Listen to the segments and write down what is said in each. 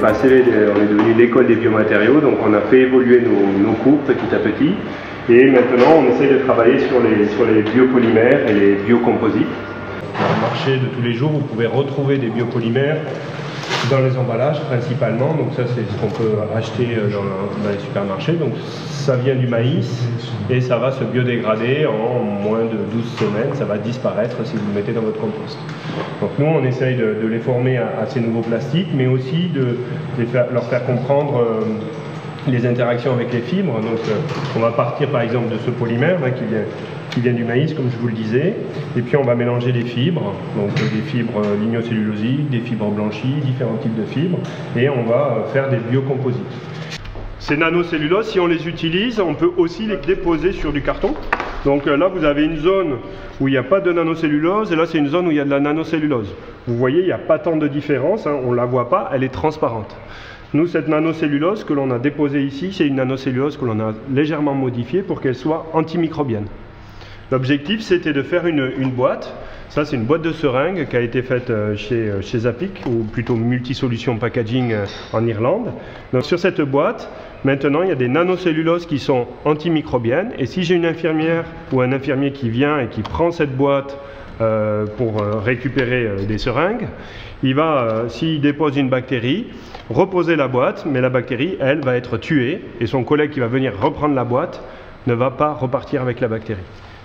on est devenu l'école des biomatériaux, donc on a fait évoluer nos cours petit à petit. Et maintenant, on essaie de travailler sur les biopolymères et les biocomposites. Dans le marché de tous les jours, vous pouvez retrouver des biopolymères dans les emballages principalement. Donc ça, c'est ce qu'on peut acheter dans les supermarchés. Donc ça vient du maïs et ça va se biodégrader en moins de 12 semaines. Ça va disparaître si vous le mettez dans votre compost. Donc nous, on essaye de les former à ces nouveaux plastiques, mais aussi de leur faire comprendre les interactions avec les fibres. Donc on va partir par exemple de ce polymère là, qui vient du maïs, comme je vous le disais, et puis on va mélanger les fibres, donc des fibres lignocellulosiques, des fibres blanchies, différents types de fibres, et on va faire des biocomposites. Ces nanocelluloses, si on les utilise, on peut aussi les déposer sur du carton. Donc là, vous avez une zone où il n'y a pas de nanocellulose, et là, c'est une zone où il y a de la nanocellulose. Vous voyez, il n'y a pas tant de différence, hein, on ne la voit pas, elle est transparente. Nous, cette nanocellulose que l'on a déposée ici, c'est une nanocellulose que l'on a légèrement modifiée pour qu'elle soit antimicrobienne. L'objectif, c'était de faire une boîte. Ça, c'est une boîte de seringues qui a été faite chez Zapic, ou plutôt Multisolution Packaging en Irlande. Donc, sur cette boîte, maintenant, il y a des nanocelluloses qui sont antimicrobiennes. Et si j'ai une infirmière ou un infirmier qui vient et qui prend cette boîte pour récupérer des seringues, il va, s'il dépose une bactérie, reposer la boîte, mais la bactérie, elle, va être tuée. Et son collègue qui va venir reprendre la boîte ne va pas repartir avec la bactérie.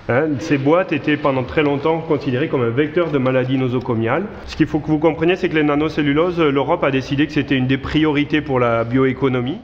Hein, ces boîtes étaient pendant très longtemps considérées comme un vecteur de maladie nosocomiale. Ce qu'il faut que vous compreniez, c'est que les nanocelluloses, l'Europe a décidé que c'était une des priorités pour la bioéconomie.